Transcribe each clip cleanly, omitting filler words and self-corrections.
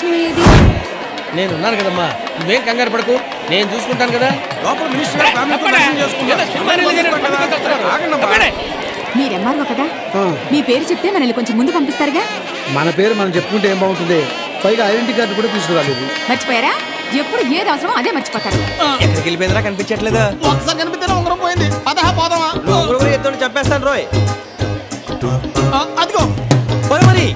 కృష్ణ ఏది? నేను ఉన్నాను కదమ్మా, నువ్వేం కంగారు పడకు, నేను చూసుకుంటాను కదా. మీరు ఎంఆర్ఓ కదా, మీ పేరు చెప్తే మనల్ని కొంచెం ముందు పంపిస్తారుగా. మన పేరు మనం చెప్పుకుంటే ఏం బాగుంటుంది, పైగా ఐడెంటిటీ కార్డు కూడా తీసుకురాలేదు. మర్చిపోయారా? ఎప్పుడు ఏది అవసరమో అదే మర్చిపోతారు. ఎక్కడికి వెళ్ళిపోయిందిరా, కనిపించట్లేదా? ఒకసారి కనిపిస్తేనే ఉంగరం పోయింది. పోదామా? ఎత్తుని చెప్పేస్తాను రోయ్. అదిగో మరి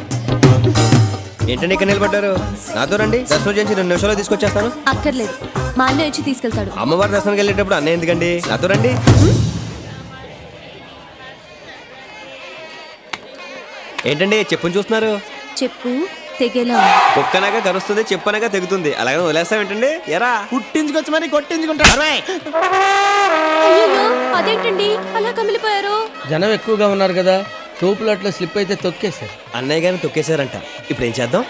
ఏంటండి ఇక్కడ నిలబడ్డారు? నాతో రండి, దర్శనం చేసి 2 నిమిషాల్లో తీసుకొచ్చేస్తాను. అక్కర్లేదు, మా అన్నయ్య వచ్చి తీసుకెళ్తాడు. అమ్మవారి దర్శనానికి వెళ్ళేటప్పుడు అన్న ఎందుకండి, నాతో రండి. ఏంటండి చెప్పుని చూస్తున్నారు? చెప్పు తెగేలా కుక్కనగా కరుస్తుంది, చెప్పనగా తెగుతుంది, అలాగే వదిలేస్తాం ఏంటండి? ఎరా పుట్టించుకొచ్చి మరి కొట్టించుకుంటారు. అదేంటండి అలా కమిలిపోయారు? జనం ఎక్కువగా ఉన్నారు కదా, తోపులు అట్లా స్లిప్ అయితే తొక్కేశారు. అన్నయ్య గారిని తొక్కేశారంట. ఇప్పుడు ఏం చేద్దాం?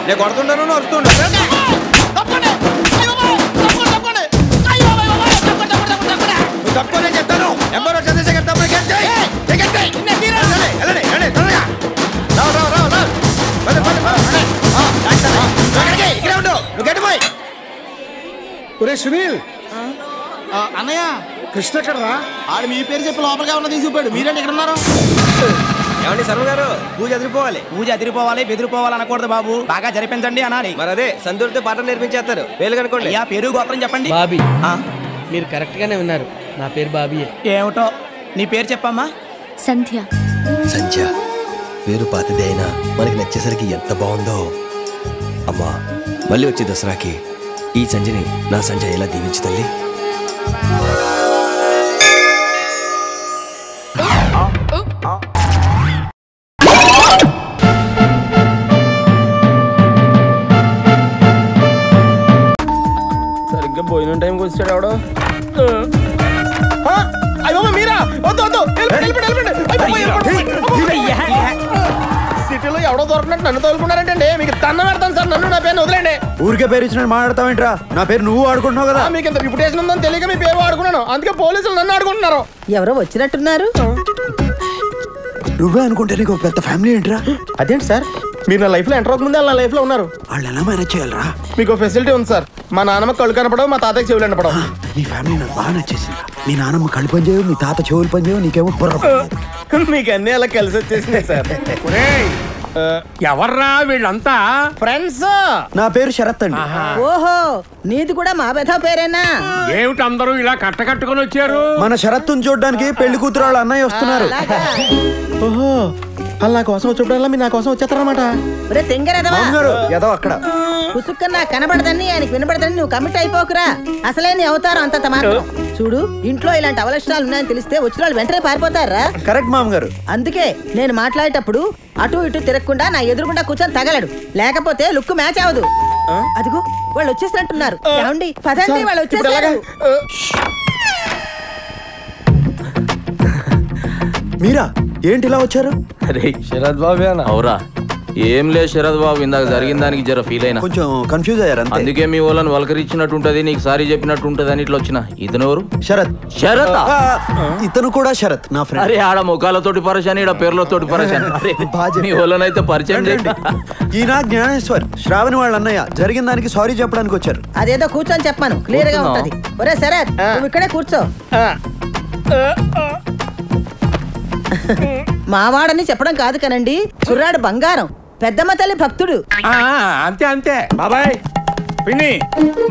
నేను కొడుతుంటాను, వస్తుంటాను. తప్పనే చెప్తాను. ఎంబరో చంద్రశేఖర్ తప్పని సునీల్ అన్నయ్య కృష్ణ ఎక్కడరా? ఆడు మీ పేరు చెప్పి లోపలిగా ఉన్న తీసుకుపోయాడు. మీరేంటి ఇక్కడ ఉన్నారు? ఏమండి శర్మ గారు, పూజ అదిరిపోవాలి. పూజ అదిరిపోవాలి, బెదిరిపోవాలి అనకూడదు బాబు, బాగా జరిపించండి అనాలి. మరి అదే సందూరితో పాఠం నేర్పించేస్తారు. పేర్లు కనుకోండి. అయ్యా పేరు గోత్రం చెప్పండి. బాబీ. మీరు కరెక్ట్ గానే ఉన్నారు, నా పేరు బాబీయే. ఏమిటో నీ పేరు చెప్పమ్మా. సంధ్య. సంధ్య పేరు పాతదే అయినా మనకి నచ్చేసరికి ఎంత బాగుందో. అమ్మా, మళ్ళీ వచ్చే దసరాకి ఈ సంధ్యని నా సంధ్య ఎలా దీవించు తల్లి. సరిగ్గా భోజనం టైంకి వచ్చాడు ఎవడో. అయ్యో మీరా? వద్దు వద్దు, సిటీలో ఎవడో దొరకనట్టు నన్ను తోలుకున్నారంటే మీకు దండం పెడతాను సార్. నన్ను నా పేరు వదిలేండి. ఊరికే పేరు ఇచ్చిన మాట్లాడతావేంట్రా? నా పేరు నువ్వు ఆడుకుంటున్నావు కదా. మీకు ఇంత రిప్యుటేషన్ ఉందని తెలియక మీ పేరు ఆడుకున్నాను, అందుకే పోలీసులు నన్ను ఆడుకుంటున్నారు. ఎవరో వచ్చినట్టున్నారు. నువ్వే అనుకుంటే నీకు పెద్ద ఫ్యామిలీ ఏంట్రా? అదేంటి సార్, మీరు నా లైఫ్ లో ఎంటర్ అవ్వకముందే నా లైఫ్ లో ఉన్నారు. వాళ్ళు ఎలా మేనేజ్ చేయాలరా? మీకు ఫెసిలిటీ ఉంది సార్. మా నాన్నమ్మ కళ్ళు కనపడవు, మా తాతకి చెవులు కనపడవు. నీ ఫ్యామిలీ నాకు బాగా నచ్చేసింది. మీ నాన్నమ్మ కళ్ళు పని చేయవు, మీ తాత చెవులు పని చేయవు, నీకేమో బుర్ర. మీకు అన్ని అలా కలిసి వచ్చేసినాయి సార్. ఎవర్రా వీళ్ళంతా? ఫ్రెండ్స్. నా పేరు శరత్ అండి. ఓహో, నీది కూడా మా బెధ పేరేనా? ఏమిటి అందరూ ఇలా కట్టుకొని వచ్చారు? మన శరత్తుని చూడడానికి పెళ్లి కూతురు వాళ్ళ అన్నయ్య వస్తున్నారు. ఓహో, వాళ్ళు నా కోసం వచ్చేప్పుడల్లా మీరు నా కోసం వచ్చేస్తారన్నమాట. ఏదో అక్కడ పుసుక్కన్నా కనబడదని ఆయనకి వినబడదని నువ్వు కమిట్ అయిపోకురా. అసలే నీ అవతారం అంత మాత్రం. చూడు, ఇంట్లో ఇలాంటి అవలక్షణాలు ఉన్నాయని తెలిస్తే వచ్చిన వాళ్ళు వెంటనే పారిపోతారా? కరెక్ట్ మామగారు. అందుకే నేను మాట్లాడేటప్పుడు అటు ఇటు తిరగకుండా నా ఎదురుగుండా కూర్చొని తగలడు, లేకపోతే లుక్ మ్యాచ్ అవదు. అదిగో వాళ్ళు వచ్చేసినట్టున్నారు. ఏమండి పదండి, వాళ్ళు వచ్చేసారు. మీరా ఏంటి ఇలా వచ్చారు? శరత్ బాబు అవురా? ఏం లేదు శరత్ బాబు, ఇందాక జరిగిన దానికి జర ఫీల్ అయినా, కొంచెం కన్ఫ్యూజ్ అయ్యారు. అందుకే మీ వాళ్ళని వలకరించినట్టు ఉంటది, నీకు సారీ చెప్పినట్టు ఉంటది అని ఇట్లా వచ్చిన. ఇతను ఎవరు? శరత్. శరత్? ఇతను కూడా శరత్ నా ఫ్రెండ్. అరే ఆడ ముఖాలతోటి పరిచయం, ఈడ పేర్లతోటి పరిచయం. మీ వాళ్ళనైతే పరిచయం చేయండి. ఈయన జ్ఞానేశ్వర్, శ్రావణి వాళ్ళ అన్నయ్య. జరిగిన దానికి సారీ చెప్పడానికి వచ్చారు. అదేదో కూర్చొని చెప్పాను, క్లియర్ గా ఉంటది. ఒరే శరత్, నువ్వు ఇక్కడే కూర్చో. మావాడని చెప్పడం కాదు కనండి, కుర్రాడు బంగారం, పెద్దమ్మ తల్లి భక్తుడు. అంతే అంతే బాబాయ్. పిన్ని,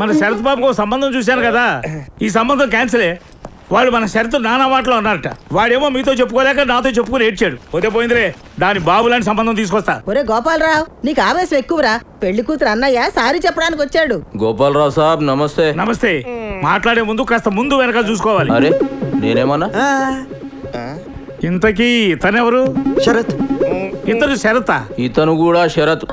మన శరత్ బాబుకు సంబంధం చూశాను కదా, ఈ సంబంధం క్యాన్సిలే. వాడు మన శరత్ నానా మాటలో అన్నారట. వాడేమో మీతో చెప్పుకోలేక నాతో చెప్పుకుని ఏడ్చాడు. పోతే పోయిందిలే, దాని బాబు లాంటి సంబంధం తీసుకొస్తా. ఒరే గోపాలరావు, నీకు ఆవేశం ఎక్కువరా. పెళ్లి కూతురు అన్నయ్య సారీ చెప్పడానికి వచ్చాడు. గోపాలరావు సాబ్ నమస్తే. నమస్తే. మాట్లాడే ముందు కాస్త ముందు వెనక చూసుకోవాలి. అరే నేనేమన్నా? ఇంతకీ ఇతనెవరు? శరత్. ఇతను శరత? ఇతను కూడా శరత్.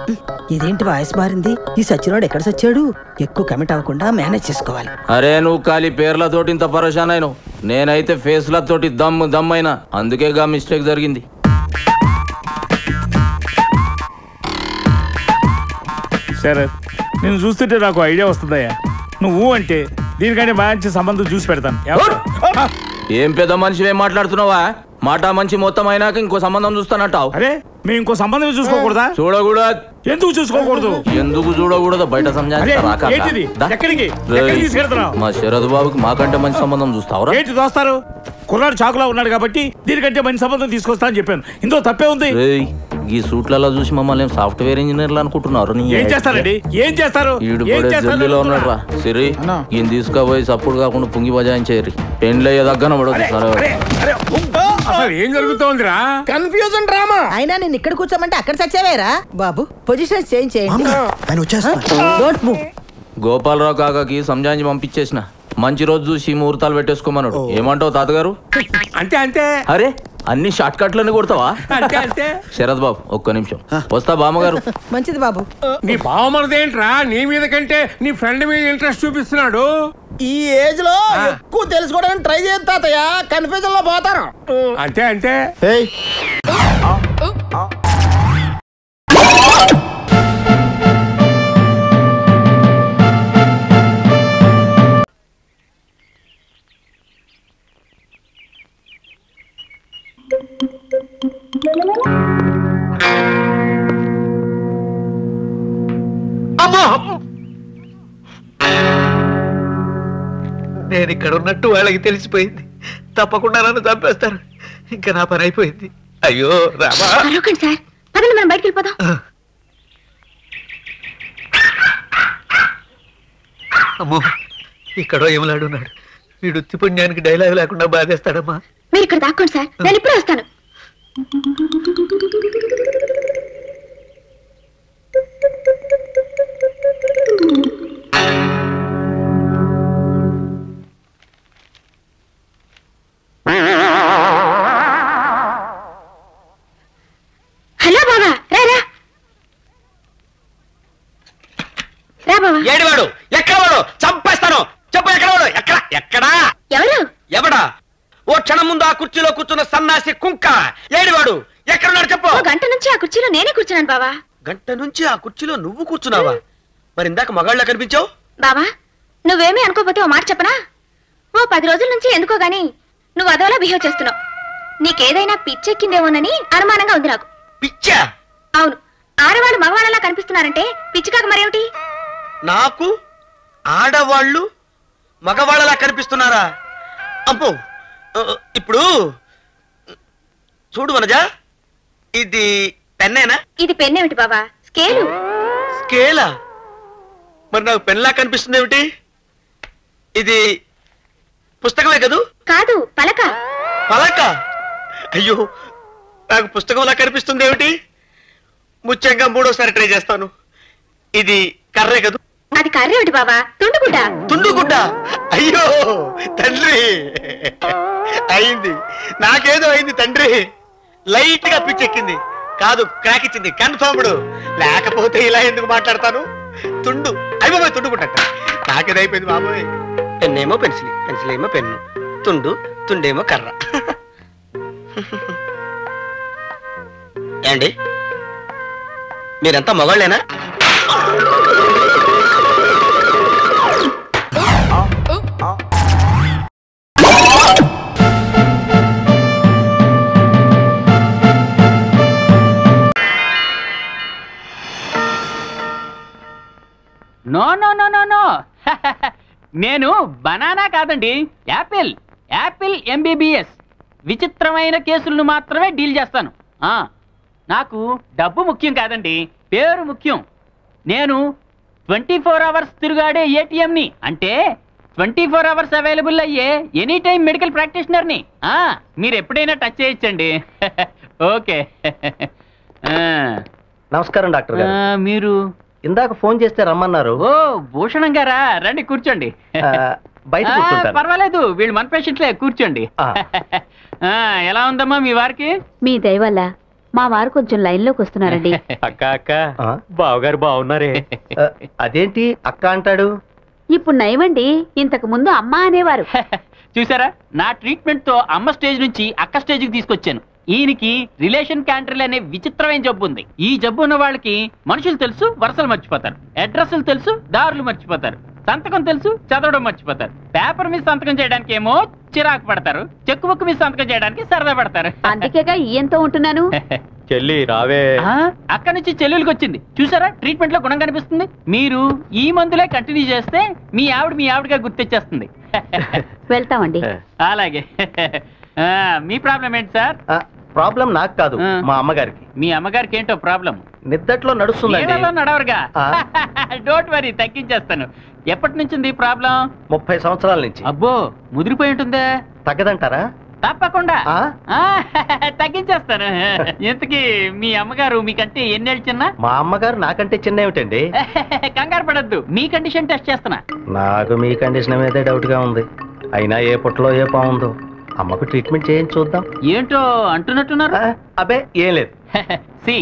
ఇదేంటి వాయిస్ మారింది? ఈ సచ్చినోడు ఎక్కడ సచ్చాడు? ఎక్కువ కమిట్ అవ్వకుండా మేనేజ్ చేసుకోవాలి. అరే నువ్వు ఖాళీ పేర్లతోటి ఇంత పరేషాన్ అయినావు, నేనైతే ఫేస్లతోటి దమ్ అయినా, అందుకే గా మిస్టేక్ జరిగింది. శరత్, నేను చూస్తుంటే నాకు ఐడియా వస్తుందయ్యా. నువ్వు అంటే దీనికంటే మంచి సంబంధం చూసి పెడతాను. ఏం పెద్ద మనిషి ఏం మాట్లాడుతున్నావా? మాట మంచి మొత్తం అయినాక ఇంకో సంబంధం చూస్తానంటావు. అరే మేము ఇంకో సంబంధం చూసుకోకూడదా? చూడకూడదు. ఎందుకు చూసుకోకూడదు? ఎందుకు చూడకూడదు? బయట మా శరద్ బాబుకి మాకంటే మంచి సంబంధం చూస్తావురా? ఏంటి చూస్తారు? కుర్రాడు చాకులా ఉన్నాడు కాబట్టి దీనికంటే మంచి సంబంధం తీసుకొస్తా అని చెప్పాను. ఇందులో తప్పే ఉంది? ఈ సూట్లలో చూసి మమ్మల్ని సాఫ్ట్వేర్ ఇంజనీర్లు అనుకుంటున్నారు. ఏం చేస్తారండి? ఏం చేస్తారు? జల్లీలో ఉన్నాడు రా సిరి. ఈయన తీసుకుపోయి సప్పుడు కాకుండా పుంగి బజాయించేరి పెండ్లయ్యే దగ్గర పడదు. అసలు ఏం జరుగుతోందిరా? Confusion drama. అయినా నేను ఇక్కడ కూర్చోమంటే అక్కడ చచ్చావేరా బాబు. పొజిషన్ చేంజ్ చేయండి. Don't move. గోపాలరావు కాకాకి సంజాయించి పంపించేసిన. మంచి రోజు చూసి ముహూర్తాలు పెట్టేసుకోమన్నాడు. ఏమంటావు తాతగారు? అంతే అంతే. అరే అన్ని షార్ట్ కట్లని కొడతావా? అంతే అంతే. శరద్ బాబు ఒక్క నిమిషం వస్తా. బామ్మగారు. మంచిది బాబు. నీ బావమరదేంట్రా నీ మీద కంటే నీ ఫ్రెండ్ మీద ఇంట్రెస్ట్ చూపిస్తున్నాడు? ఈ ఏజ్ లో ఎక్కువ తెలుసుకోవడానికి ట్రై చేస్తా తాతయ్య. కన్ఫ్యూజన్ లో పోతారు. అంతే అంతే. నేను ఇక్కడ ఉన్నట్టు వాళ్ళకి తెలిసిపోయింది. తప్పకుండా నన్ను చంపేస్తారు. ఇంకా నా పని అయిపోయింది. అయ్యో రామా. సార్ పదండి మనం బయటికి వెళ్ళిపోదాం. అమ్మో ఇక్కడో ఏమలాడున్నాడు. వీడు ఉత్తి పుణ్యానికి డైలాగ్ లేకుండా బాధేస్తాడమ్మా. మీరు ఇక్కడ దాక్కోండి సార్, నేను ఇప్పుడే వస్తాను. హలో బాబా, రా. ఏడివాడు? ఎక్కడవాడు? చంపేస్తాను. చెప్పు ఎక్కడవాడు? ఎక్కడా? ఎవడా? ఓ క్షణం ముందు ఆ కుర్చీలో కూర్చున్న సన్నాసి కుంక ఏడివాడు? ఎక్కడున్నాడు చెప్పు. గంట నుంచి ఆ కుర్చీలో నేనే కూర్చున్నాను బావా. గంట నుంచి ఆ కుర్చీలో నువ్వు కూర్చున్నావా? మరి ఇందాక మగాళ్ళ కనిపించావు. బావా నువ్వేమీ అనుకోకపోతే ఓ మాట చెప్పనా? ఓ 10 రోజుల నుంచి ఎందుకో గాని నువ్వు అదోలా బిహేవ్ చేస్తున్నావు. నీకేదైనా పిచ్చెక్కిందేమోనని అనుమానంగా ఉంది నాకు. పిచ్చా? అవును. ఆడవాళ్ళు మగవాళ్ళలా కనిపిస్తున్నారంటే పిచ్చి కాక మరేమిటి? నాకు ఆడవాళ్ళు మగవాళ్ళలా కనిపిస్తున్నారా? అమ్మో ఇప్పుడు చూడు వనజ, ఇది పెన్నేనా? ఇది పెన్నేమిటి బాబా? స్కేలు. స్కేలా? మరి నాకు పెన్లా కనిపిస్తుంది ఏమిటి? ఇది పుస్తకమే కదూ? కాదు, పలక. పలక? అయ్యో నాకు పుస్తకంలా కనిపిస్తుంది ఏమిటి? ముఖ్యంగా 3వసారి ట్రై చేస్తాను. ఇది కర్రే కదూ? అది కర్ర ఏమిటి బాబా? తుండుగుడ్డ. తుండుగుడ్డ? అయ్యో తండ్రి, అయింది. నాకేదో అయింది తండ్రి. లైట్ గా పిచ్చెక్కింది. కాదు క్రాక్ ఇచ్చింది. కన్ఫర్మ్డ్. లేకపోతే ఇలా ఎందుకు మాట్లాడతాను? తుండు అయిపోయి తుండుగుడ్డ. నాకేదో అయిపోయింది బాబోయ్. పెన్నేమో పెన్సిల్, పెన్సిల్ ఏమో పెన్ను, తుండేమో కర్ర. ఏండి మీరంతా మగాళ్ళేనా? No no no no no నేను బనానా కాదండి, యాపిల్. Apple MBBS. విచిత్రమైన కేసులను మాత్రమే డీల్ చేస్తాను. నాకు డబ్బు ముఖ్యం కాదండి, పేరు ముఖ్యం. నేను 24 అవర్స్ తిరుగాడే ATMని, అంటే 24 అవర్స్ అవైలబుల్ అయ్యే ఎనీ టైం మెడికల్ ప్రాక్టీషనర్ని. మీరు ఎప్పుడైనా టచ్ చేయొచ్చండి. ఓకే. నమస్కారం డాక్టర్ గారు. మీరు ఇందాక ఫోన్ చేస్తే రమ్మన్నారు. ఓ భూషణం గారా, రండి కూర్చోండి. బయట కూర్చుంటాను. పర్వాలేదు, వీళ్ళు మన పేషెంట్లే, కూర్చోండి. ఎలా ఉందమ్మా మీ వారికి? మీ దయ వల్ల మా వారు కొంచెం లైన్ లోకి వస్తున్నారండి. అక్క బావగారు బాగున్నారే? అదేంటి అక్క అంటాడు? ఇప్పుడు నయమండి, ఇంతకు ముందు అమ్మ అనేవారు. చూసారా, నా ట్రీట్మెంట్ తో అమ్మ స్టేజ్ నుంచి అక్క స్టేజ్ కి తీసుకొచ్చాను. ఈయనకి రిలేషన్ క్యాంట్రీల్ అనే విచిత్రమైన జబ్బు ఉంది. ఈ జబ్బు ఉన్న వాళ్ళకి మనుషులు తెలుసు, వరుసలు మర్చిపోతారు. అడ్రస్లు తెలుసు, దారులు మర్చిపోతారు. సంతకం తెలుసు, చదవడం మర్చిపోతారు. పేపర్ మీద సంతకం చేయడానికి ఏమో చిరాకు పడతారు, చెక్ బుక్ మీద సంతకం చేయడానికి సరదా పడతారు. అందుకేగా ఈయంతో ఉంటున్నాను. చెల్లి రావే. అక్కడి నుంచి చెల్లెలికి వచ్చింది చూసారా, ట్రీట్మెంట్ లో గుణం కనిపిస్తుంది. మీరు ఈ మందులే కంటిన్యూ చేస్తే మీ ఆవిడగా గుర్తొచ్చేస్తుంది. వెళ్తామండి. అలాగే. మీ ప్రాబ్లం ఏంటి సార్? ప్రాబ్లం నాకు కాదు, మా అమ్మగారికి. మీ అమ్మగారికి ఏంటో ప్రాబ్లం? నిద్దట్లో నడుస్తుందండి. నడవరుగా. డోంట్ వరీ, తగ్గించేస్తాను. ఎప్పటి నుంచి ఉంది ప్రాబ్లం? 30 సంవత్సరాల నుంచి. అబ్బో, ముదిరిపోయి ఉంటుందే. తగ్గదంటారా? తప్పకుండా తగ్గించేస్తాను. ఇంతకీ మీ అమ్మగారు మీకంటే ఎన్నేళ్ళు చిన్న? మా అమ్మగారు నాకంటే చిన్న ఏమిటండి? కంగారు పడద్దు, మీ కండిషన్ టెస్ట్ చేస్తున్నా. నాకు మీ కండిషన్ మీదే డౌట్ గా ఉంది. అయినా ఏ పుట్టలో ఏ బాగుందో. అమ్మకు ట్రీట్మెంట్ చేయండి చూద్దాం. ఏంటో అంటున్నట్టున్నారు? అబే ఏం లేదు. సి,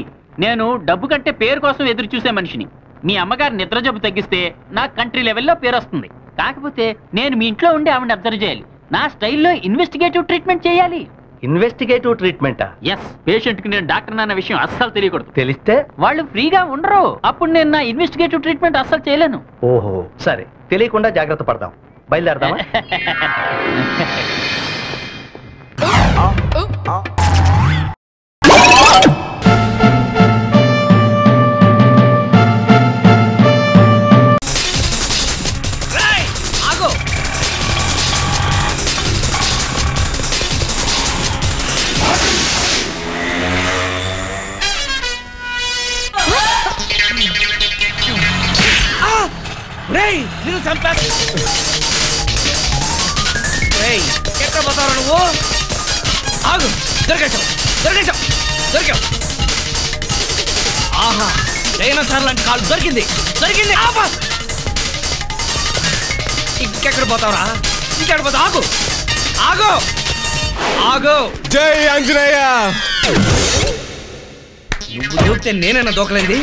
నేను డబ్బు కంటే పేరు కోసం ఎదురు చూసే మనిషిని. మీ అమ్మగారు నిద్ర జబ్బు తగ్గిస్తే నా కంట్రీ లెవెల్లో పేరు వస్తుంది. కాకపోతే నేను మీ ఇంట్లో ఉండి ఆవిడని అబ్జర్వ్ చేయాలి. నా స్టైల్లో ఇన్వెస్టిగేటివ్ ట్రీట్మెంట్ చేయాలి. ఇన్వెస్టిగేటివ్ ట్రీట్మెంటా? ఎస్. పేషెంట్ కి నేను డాక్టర్ అన్న విషయం అస్సలు తెలియకూడదు. తెలిస్తే వాళ్ళు ఫ్రీగా ఉండరు. అప్పుడు నేను నా ఇన్వెస్టిగేటివ్ ట్రీట్మెంట్ అస్సలు చేయలేను. ఓహో సరే, తెలియకుండా జాగ్రత్త పడదాం. బయలుదేరదామా? ఎక్కడ పోతావు నువ్వు? ఆగు, దొరికేశావు. ఆహా, డైనోసార్ లాంటి కాళ్ళు దొరికింది. ఇంకెక్కడ పోతావురా? ఇంకెక్కడ పోతావు? ఆగు. జై ఆంజనేయ. నువ్వు చూస్తే నేనైనా దూకలేంది.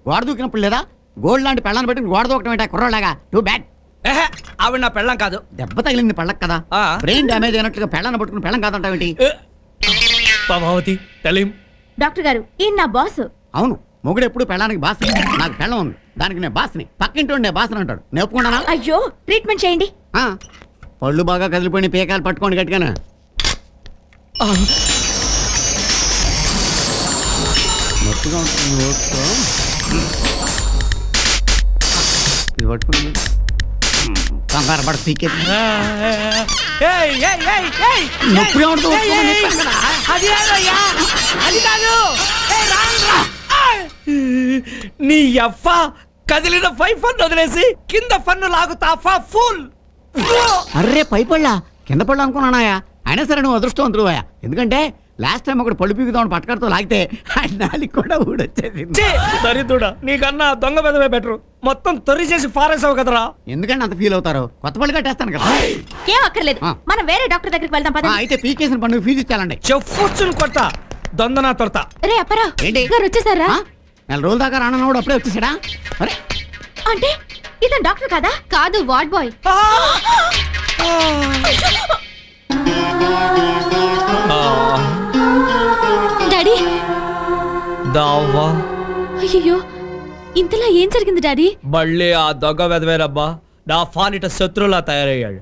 గోడ దూకినప్పుడు లేదా గోల్డ్ లాంటి పెళ్ళాన్ని పెట్టి గోడ దూకటం ఏంటా కుర్రోలాగా? Too bad. ఆవిడ నా పెళ్ళం కాదు. దెబ్బ తగిలింది పెళ్ళకు కదా. బ్రెయిన్ డ్యామేజ్ అయినట్టుగా పెళ్ళాన్ని పట్టుకుని పెళ్ళం కాదంటావేంటి? పద్మావతి తెలియం. డాక్టర్ గారు, ఈయన నా బాస్. అవును, మొగుడు ఎప్పుడు పెళ్ళానికి బాస్. నాకు పెళ్ళం ఉంది, దానికి నేను బాస్ని. పక్కింటి నేను బాస్ని అంటాడు. నేను ఒప్పుకున్నానా? అయ్యో, ట్రీట్మెంట్ చేయండి. పళ్ళు బాగా కదిలిపోయిన పీకాయలు పట్టుకోండి గట్టిగానే. నొప్పిగా ఉంటుంది. ఇది పట్టుకుని కంగారు పడ పీకేది. నొప్పిగా ఉంటుంది. నీ అవ్వ కదిలిన 5 ఫన్ వదిలేసి కింద ఫన్ను లాగుతా. ఫుల్. అర్రే పైపళ్ళా కింద పళ్ళు అనుకున్నానాయా? అయినా సరే నువ్వు అదృష్టవంతుడువా. ఎందుకంటే లాస్ట్ టైం ఒకటి పళ్ళు పీకుదామని పట్టుకడుతూ లాగితే నాలికి కూడా ఊడొచ్చేసింది. దరిద్రుడా, నీకన్నా దొంగ పెదవే బెటరు. మొత్తం తొరి చేసి ఫారేసావు కదరా. ఎందుకంటే అంత ఫీల్ అవుతారు? కొత్త పళ్ళు కట్టేస్తాను కదా. ఏం అక్కర్లేదు, మనం వేరే డాక్టర్ దగ్గరికి వెళ్దాం పద. అయితే పీకేసిన పండుగ ఫీజు ఇచ్చాలండి. చెప్పుచ్చును కొట్ట దొందనా తొడత. రే అప్పరా, ఏంటి గారు వచ్చేసారా? 4 రోజుల దాకా రానన్నాడు, అప్పుడే వచ్చేసాడా? అరే అంటే ఇతను డాక్టర్ కాదా? కాదు, వార్డ్ బాయ్. డాడీ. దావా. అయ్యో, ఇంతలా ఏం జరిగింది డాడీ? మళ్ళీ ఆ దొంగ వెదవేనమ్మా నా పాలిట శత్రువులా తయారయ్యాడు.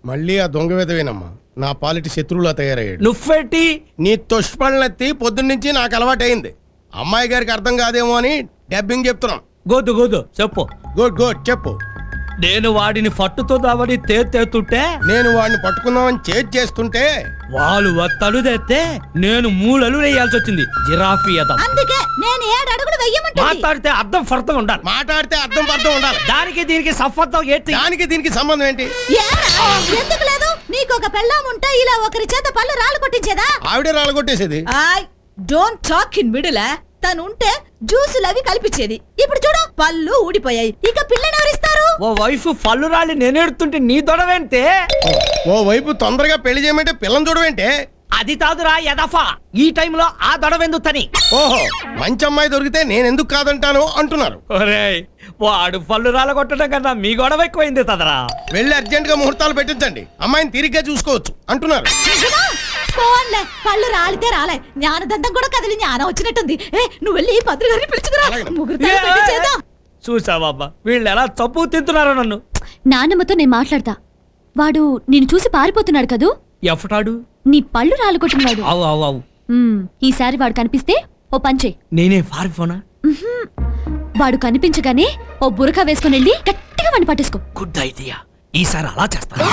మళ్ళీ ఆ దొంగ వెదవేనమ్మా నా పాలిట శత్రువులా తయారయ్యాడు. నువ్వేంటి? నీ తుష్పళ్ళెత్తి పొద్దున్నుంచి నాకు అలవాటైంది. అమ్మాయి గారికి అర్థం కాదేమో అని డబ్బింగ్ చెప్తున్నాం. గోదు చెప్పు. గుడ్ చెప్పు. నేను వాడిని పట్టుతుందామని తేతుంటే, నేను వాడిని పట్టుకుందామని చేస్తుంటే వాళ్ళు తలుదేస్తే నేను 3 అడుగులు వేయాల్సి వచ్చింది. జిరాఫీ అదం. అందుకే నేను 7 అడుగులు వేయమంటే. మాట్లాడితే అర్థం ఫర్థం ఉండాలి. దానికి దీనికి సంబంధం ఏంటి? దానికి దీనికి సంబంధం ఏంటి? ఎందుకు లేదు? నీకు ఒక పెళ్ళాం ఉంటే ఇలా ఒకరి చేత పళ్ళు రాళ్ళు కొట్టించేదా? ఆవిడే రాళ్ళు కొట్టేసేది. Don't talk in middle. తను ఉంటే జ్యూసులు అవి కల్పించేది. ఇప్పుడు చూడు, పళ్ళు ఊడిపోయాయి. ఇక పిల్లని ఎవరిస్తారు? ఓ వైఫ్ పళ్ళు రాళ్ళు నేనేడుతుంటే నీ దొడవేంటే? ఓ వైపు తొందరగా పెళ్లి చేయమంటే పిల్లని చూడవేంటే? అది కాదురా యదఫా, ఈ టైంలో ఆ దొడవెందుతని. ఓహో, మంచి అమ్మాయి దొరికితే నేను ఎందుకు కాదంటాను అంటున్నారు. ఒరేయ్, వాడు పళ్ళు రాలగొట్టడం కన్నా మీ గొడవ ఎక్కువైంది తదరా. వెళ్ళి అర్జెంట్ గా ముహూర్తాలు పెట్టించండి, అమ్మాయిని తిరిగ్గా చూసుకోవచ్చు అంటున్నారు. పళ్ళు రాలితే రాలే, జ్ఞానదంతం కూడా కదిలి జ్ఞానం వచ్చినట్టుంది. నువ్వు వెళ్ళి పత్రి గారిని పిలుచుకురా, ముహూర్తాలు పెట్టించేద్దాం. చూసావా వీళ్ళు ఎలా తప్పు తింటున్నారో నన్ను. నాన్నమ్మతో నేను మాట్లాడతా. వాడు నిన్ను చూసి పారిపోతున్నాడు కదూ. ఎఫటాడు? నీ పళ్ళు రాలగొట్టినవాడు. అవు అవు అవు. ఈసారి వాడు కనిపిస్తే ఓ పంచే. నేనే పారిపోనా? వాడు కనిపించగానే ఓ బురకా వేసుకుని వెళ్ళి గట్టిగా వాడిని పట్టేసుకో. గుడ్ ఐడియా, ఈసారి అలా చేస్తాను.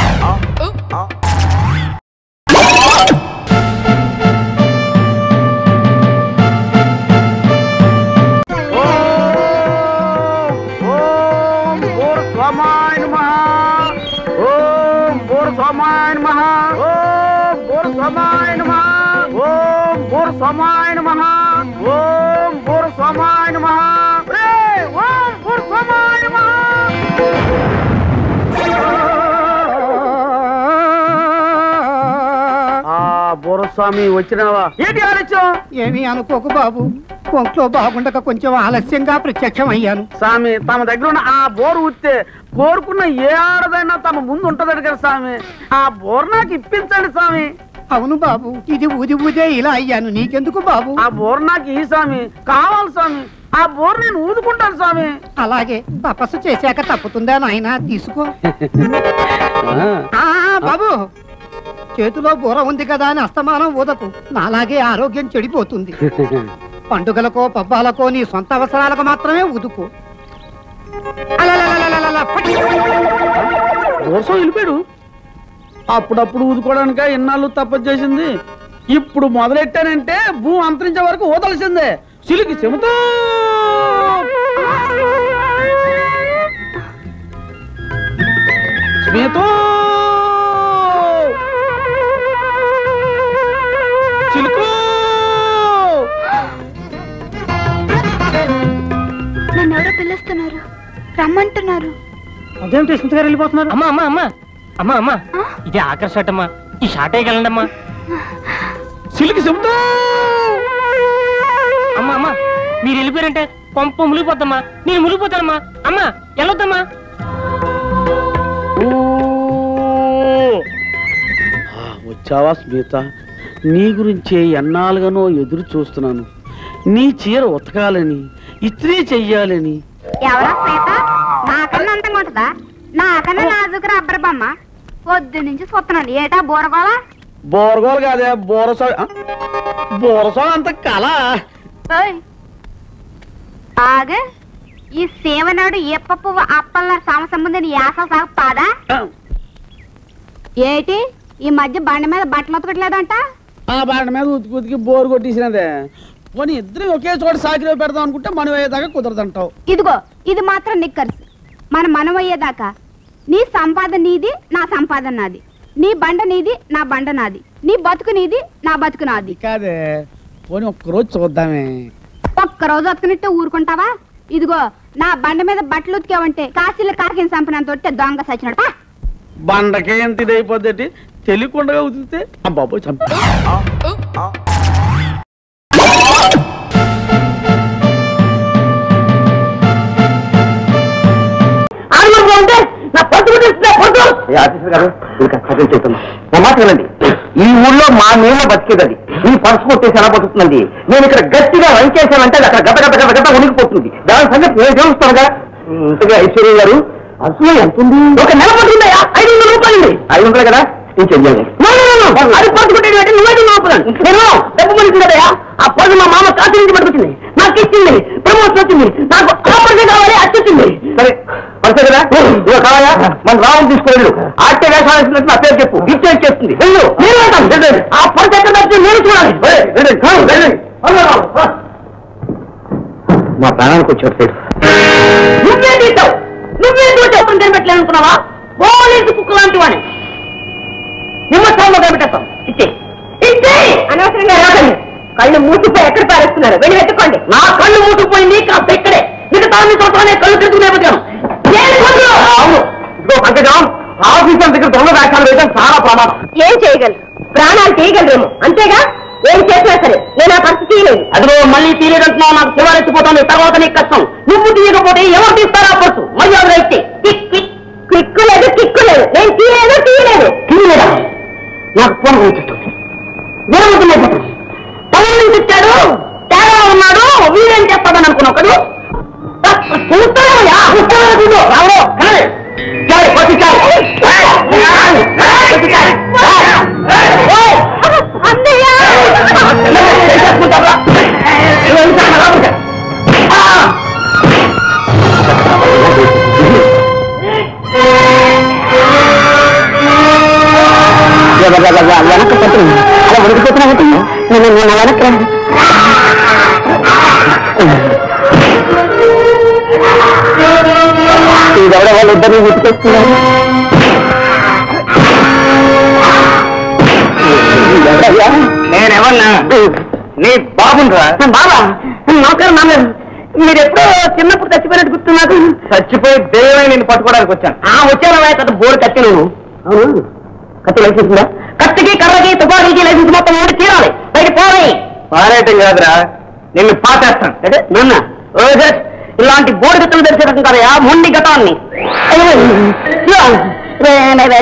స్వామి వచ్చినావా? ఏంటి ఆలస్యం? ఏమీ అనుకోకు బాబు, ఒంట్లో బాగుండక కొంచెం ఆలస్యంగా ప్రత్యక్షం అయ్యాను. స్వామి, తమ దగ్గర ఉన్న ఆ బోరు ఉత్తే కోరుకున్న ఏ ఆడదైనా తమ ముందు ఉంటదని కదా స్వామి. ఆ బోర్ నాకు ఇప్పించండి స్వామి. అవును బాబు, ఇది ఊది ఊదే ఇలా అయ్యాను, నీకెందుకు బాబు? ఆ బోర్ నాకు ఈ స్వామి కావాలి స్వామి. ఆ బోర్ నేను ఊదుకుంటాను స్వామి. అలాగే, తపస్సు చేశాక తప్పుతుందా నాయనా, తీసుకో. బాబు, చేతిలో బూర ఉంది కదా అని అస్తమానం ఊదకు, నాలాగే ఆరోగ్యం చెడిపోతుంది. పండుగలకో పబ్బాలకో నీ సొంత అవసరాలకు మాత్రమే ఊదుకో. వెళ్ళిపోయాడు. అప్పుడప్పుడు ఊదుకోవడానిక ఇన్నాళ్ళు తపస్సు చేసింది. ఇప్పుడు మొదలెట్టానంటే భూమి అంతరించే వరకు ఊదలసిందే. సిలికి చెబుతా స్మితో నన్నెవరో పిలుస్తున్నారు, రమ్మంటున్నారు. అదేమిటి స్మిత గారు వెళ్ళిపోతున్నారు? అమ్మా అమ్మా అమ్మా అమ్మా అమ్మా, ఇది ఆఖరి షాట్ అమ్మా, ఈ షాట్ వేయగలండి అమ్మా. సిలికి చెబుతా అమ్మా అమ్మా, మీరు వెళ్ళిపోయారంటే కొంప మునిగిపోద్దమ్మా, నేను మునిగిపోతానమ్మా. అమ్మా వెళ్ళొద్దమ్మా. వచ్చావా స్మిత? నీ గురించే ఎన్నాళ్ళుగానో ఎదురు చూస్తున్నాను. నీ చీర ఉతకాలని, ఇస్త్రీ చెయ్యాలని. ఎవరా శ్వేత? నాకన్నా అంతంగా ఉంటుందా? నాకన్నా నాజుకు రబ్బర్ బొమ్మ. పొద్దు నుంచి చూస్తున్నాను. ఏటా బోరగోళ? బోరగోలు కాదే, బోరసా. బోరసా అంత కళ. ఆగే, ఈ సేవనాడు ఎప్ప పువ్వు అప్పల సంబంధించిన యాస సాగు పాదా? ఏటి ఈ మధ్య బండి మీద బట్టలు ఉతకట్లేదంట? ఆ బండి మీద ఉతికి ఉతికి బోరు కొట్టేసినదే. పోనీ ఇద్దరు ఒకే చోట సాకిలో పెడదాం అనుకుంటే మనం అయ్యేదాకా కుదరదంటావు. ఇదిగో, ఇది మాత్రం నిక్కర్స్. మనం అయ్యేదాకా నీ సంపాదన నీది, నా సంపాదన నాది. నీ బండ నీది, నా బండ నాది. నీ బతుకు నీది, నా బతుకు నాది. కాదే, పోనీ ఒక్కరోజు చూద్దామే. ఒక్కరోజు ఉతకనిట్టు ఊరుకుంటావా? ఇదిగో, నా బండ మీద బట్టలు ఉతికావంటే కాశీలో కాకిని చంపినంత తొట్టే దొంగ సచ్చినట్టు. బండకే ఎంత ఇదైపోద్ది, తెలియకుండా ఉతికితే ఆ బాబు చంపి. ఈ ఊళ్ళో మా నీళ్ళ బతికేది, ఈ పర్సు కొట్టేసి ఎలా బతుకుతుందండి? నేను ఇక్కడ గట్టిగా వంకేసానంటే అక్కడ గత గత గత గత ఉనికిపోతుంది. దాని సంగతి నేను తెలుస్తానుగా. ఇంతగా ఐశ్వర్య గారు, అసలు ఎంత ఉంది? ఒక నెల పడుతుందయా? 500 రూపాయలు. 500 కదా, నేను చెయ్యాలి. అది పర్సు కొట్టేది అంటే నువ్వైతే లోపలండి. నేను డబ్బు మనిషి కదయా. ఆ పర్సు మా మామ కాశీ నుంచి పట్టుకొచ్చింది, నాకు ఇచ్చింది. ప్రమోషన్ వచ్చింది, నాకు ఆ పర్సే కావాలి, అచ్చొచ్చింది. సరే పర్సే కదా, ఇవ్వ కావాలా? మన రావం తీసుకోలేదు. ఆర్టే వేషాలు వేసినట్టు నా పేరు చెప్పు, ఇచ్చేస్తుంది. వెళ్ళు, నేను వెళ్తాను. ఆ పర్సే ఎక్కడ వచ్చింది నేను చూడాలి. మా ప్రాణానికి వచ్చాడు పేరు. నువ్వే తీసావు, నువ్వే చూసావు. కనిపెట్టలేదు అనుకున్నావా? పోలీసు కుక్క లాంటి వాడిని నిమ్మస్థానంలో కనిపెట్టేస్తాం. ఇచ్చే ఇచ్చే అనవసరంగా రాకండి. కళ్ళు మూసిపోయి ఎక్కడ పారేస్తున్నారు, వెళ్ళి వెతుక్కోండి. నా కళ్ళు మూసిపోయింది కాస్త ఇక్కడే. మిగతా చోట్లనే కళ్ళు తిరుగుతున్నా. అవును, ఇదిగో పంకజం, ఆఫీసర్ దగ్గర దొంగ వ్యాఖ్యలు వేయడం చాలా ప్రమాదం. ఏం చేయగలరు? ప్రాణాలు తీయగలరేమో అంతేగా ఏం చేసినా సరే నేను ఆ పరిస్థితి తీయలేదు. అదిగో మళ్ళీ తీయలేదంటున్నావు, నాకు శివారెత్తిపోతాను, తర్వాత నీకు కష్టం. నువ్వు తీయకపోతే ఎవరు తీస్తారా పర్సు? మర్యాద అయితే కిక్కు లేదు కిక్కు లేదు, నేను తీయలేదా నాకు ఫోన్ వచ్చేస్తుంది. పవన్ నుంచి ఇచ్చాడు, తేడా ఉన్నాడు, వీడేం చెప్పాదని అనుకున్నావు కదా. చూస్తానయ్యా రావు వెనక పట్టింది అలా ఉడికిపోతున్నా నేను వెనక ఇదెవడ వాళ్ళిద్దరిని గుర్తుకొస్తున్నారు. నేనెవన్నా నీ బాబురా? బాబా నౌకరు నాన్నగారు, మీరు ఎప్పుడో చిన్నప్పుడు చచ్చిపోయినట్టు గుర్తు. నాకు చచ్చిపోయి దైవమే నేను పట్టుకోవడానికి వచ్చాను. వచ్చాను కదా బోర్డు కత్తి. నువ్వు అవును కత్తి లైసెన్స్ ఉందా? కత్తికి కర్రకి తుపాకీకి లైసెన్స్ మొత్తం ఊడి తీరాలి. బయట పోయి పారేయటం కాదురా, నిన్ను పాటేస్తాను. అంటే నాన్న ఇలాంటి బోర్డు కత్తులు తెరిచేటం కదయా మొండి గతాన్ని.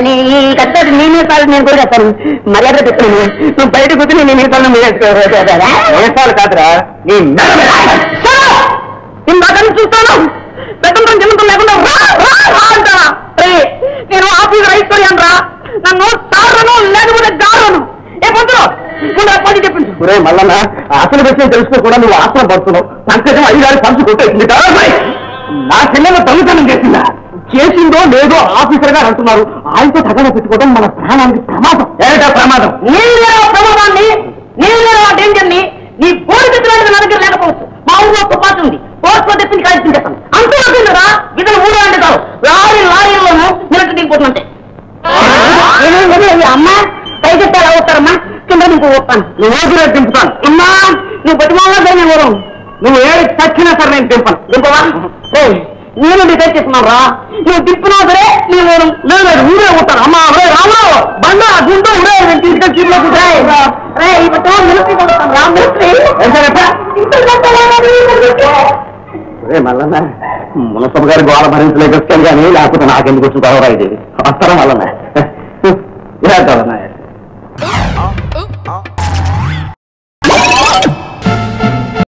ఈ కత్తి నీ మీసాలు నేను కూడా చెప్తాను. మర్యాద చెప్తాను. నువ్వు బయట కూర్చొని నీ మీసాలను మీసాలు కాదురా నీ ఇందాక చూస్తాను. పెట్టడం చిన్నతం లేకుండా అంటా. నేను ఆఫీస్ రైతులు రా, నన్ను తారను లేకపోతే గారను. ఏ పొద్దు చెప్పింది. ఒరే మల్లన్న, అసలు విషయం తెలుసుకోకుండా నువ్వు ఆశ్రమ పడుతున్నావు. సంకటం 5 పంచు కొట్టేసింది. నా చెల్లెలు దొంగతనం చేసిందా? చేసిందో లేదో ఆఫీసర్ గారు అంటున్నారు. ఆయనతో తగన పెట్టుకోవడం మన ప్రాణానికి ప్రమాదం. ఏటా ప్రమాదం? ప్రమాదాన్ని డేంజర్ ని నీ బోర్డు తెచ్చినట్టు నా దగ్గర లేకపోవచ్చు. మా ఊళ్ళో తుపాకి ఉంది, పోస్ట్లో తెచ్చింది కాల్చి చేస్తాను. అంతేరా ఇతను ఊరు అంటే కాదు, లారీల్లోనూ నిలట్టు దిగిపోతుందంటే. అమ్మా పైకెత్తే ఎలా వస్తారమ్మా? కింద నీకు వస్తాను, నువ్వు ఊపిరి దింపుతాను. అమ్మా నువ్వు బతిమాలా నేను ఊరు, నువ్వు ఏడు చచ్చినా సరే నేను దింపను. దింపవా? నేను డిసైడ్ చేస్తున్నాను రా. నువ్వు దింపినా సరే నేను లేదు ఊరే ఉంటాను. అమ్మా రే రామా బండ గుండు ఊరే తీసుకొని చీట్లో మల్లన్న మునసభ గారి గోళ భరించలేక వచ్చాను కానీ లేకపోతే నాకెందుకు వచ్చిన గౌరవ ఇది వస్తారా మల్లన్న.